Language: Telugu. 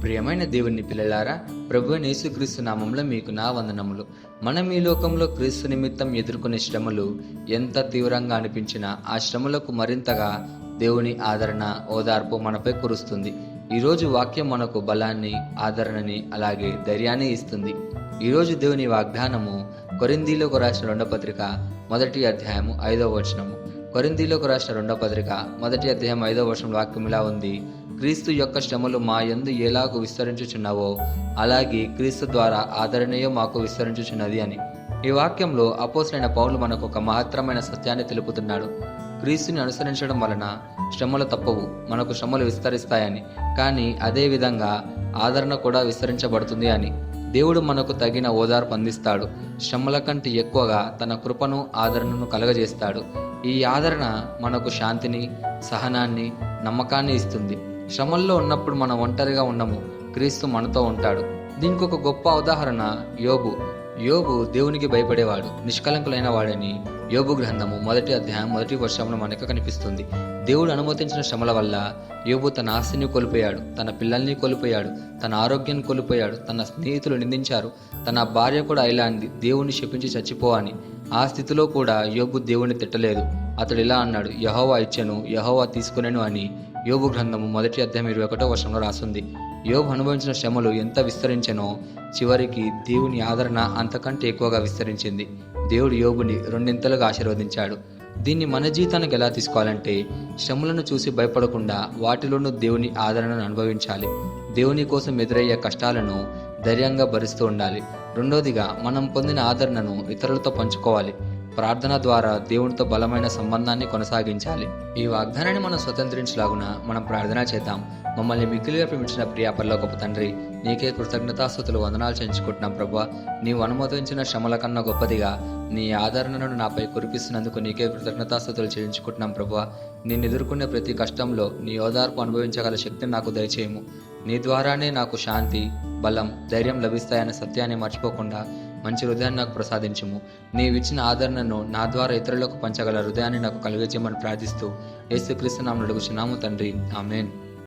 ప్రియమైన దేవుని పిల్లలారా, ప్రభువైన యేసుక్రీస్తు నామంలో మీకు నా వందనములు. మనం ఈ లోకంలో క్రీస్తు నిమిత్తం ఎదుర్కొనే శ్రమలు ఎంత తీవ్రంగా అనిపించినా ఆ శ్రమలకు మరింతగా దేవుని ఆదరణ, ఓదార్పు మనపై కురుస్తుంది. ఈరోజు వాక్యం మనకు బలాన్ని, ఆదరణని, అలాగే ధైర్యాన్ని ఇస్తుంది. ఈరోజు దేవుని వాగ్దానము కొరింథీయులకు రాసిన 2వ పత్రిక 1వ అధ్యాయము 5వ వచనము. కొరింథీయులకు రాసిన 2వ పత్రిక 1వ అధ్యాయం 5వ వచనం వాక్యం ఇలా ఉంది: క్రీస్తు యొక్క శ్రమలు మా యందు ఎలాగూ విస్తరించుచున్నావో అలాగే క్రీస్తు ద్వారా ఆదరణయో మాకు విస్తరించుచున్నది అని. ఈ వాక్యంలో అపోస్తలుడైన పౌలు మనకు ఒక మహత్తరమైన సత్యాన్ని తెలుపుతున్నాడు. క్రీస్తుని అనుసరించడం వలన శ్రమలు తప్పవు, మనకు శ్రమలు విస్తరిస్తాయని, కానీ అదే విధంగా ఆదరణ కూడా విస్తరించబడుతుంది అని. దేవుడు మనకు తగిన ఓదార్పు అందిస్తాడు. శ్రమల కంటే ఎక్కువగా తన కృపను, ఆదరణను కలగజేస్తాడు. ఈ ఆదరణ మనకు శాంతిని, సహనాన్ని, నమ్మకాన్ని ఇస్తుంది. శ్రమల్లో ఉన్నప్పుడు మనం ఒంటరిగా ఉండము, క్రీస్తు మనతో ఉంటాడు. దీనికి ఒక గొప్ప ఉదాహరణ యోబు దేవునికి భయపడేవాడు, నిష్కలంకులైన వాడని యోబు గ్రంథము 1వ అధ్యాయం 1వ వచనంలో మనకు కనిపిస్తుంది. దేవుడు అనుమతించిన శ్రమల వల్ల యోబు తన ఆస్తిని కోల్పోయాడు, తన పిల్లల్ని కోల్పోయాడు, తన ఆరోగ్యాన్ని కోల్పోయాడు, తన స్నేహితులు నిందించారు, తన భార్య కూడా ఇలా అంది, దేవుణ్ణి శపించి చచ్చిపో అని. ఆ స్థితిలో కూడా యోబు దేవుణ్ణి తిట్టలేదు. అతడు ఇలా అన్నాడు, యెహోవా ఇచ్చెను, యెహోవా తీసుకునేను అని యోబు గ్రంథము 1వ అధ్యాయం 21వ వచనంలో రాసింది. యోబు అనుభవించిన శ్రమలు ఎంత విస్తరించెనో చివరికి దేవుని ఆదరణ అంతకంటే ఎక్కువగా విస్తరించింది. దేవుడు యోబుని రెండింతలుగా ఆశీర్వదించాడు. దీన్ని మన జీవితానికి ఎలా తీసుకోవాలంటే, శ్రమలను చూసి భయపడకుండా వాటిలోనూ దేవుని ఆదరణను అనుభవించాలి. దేవుని కోసం ఎదురయ్యే కష్టాలను ధైర్యంగా భరిస్తూ ఉండాలి. రెండోదిగా, మనం పొందిన ఆదరణను ఇతరులతో పంచుకోవాలి. ప్రార్థన ద్వారా దేవునితో బలమైన సంబంధాన్ని కొనసాగించాలి. ఈ వాగ్దానాన్ని మనం స్వతంత్రించలాగున మనం ప్రార్థన చేద్దాం. మమ్మల్ని మిక్కిలిగా ప్రేమించిన ప్రియ పరలోకపు తండ్రి, నీకే కృతజ్ఞతాస్తుతులు వందనాలు చెల్లించుకుంటున్నాం ప్రభువా. నీవు అనుమతించిన శ్రమల కన్నా గొప్పదిగా నీ ఆదరణను నాపై కురిపిస్తున్నందుకు నీకే కృతజ్ఞతాస్తుతులు చెల్లించుకుంటున్నాం ప్రభువా. నేను ఎదుర్కొనే ప్రతి కష్టంలో నీ ఓదార్పు అనుభవించగల శక్తిని నాకు దయచేయము. నీ ద్వారానే నాకు శాంతి, బలం, ధైర్యం లభిస్తాయనే సత్యాన్ని మర్చిపోకుండా మంచి హృదయాన్ని నాకు ప్రసాదించుము. నీవిచ్చిన ఆదరణను నా ద్వారా ఇతరులకు పంచగల హృదయాన్ని నాకు కలిగించమని ప్రార్థిస్తూ యేసుక్రీస్తు నామమున అడుగుచున్నాము తండ్రి, ఆమేన్.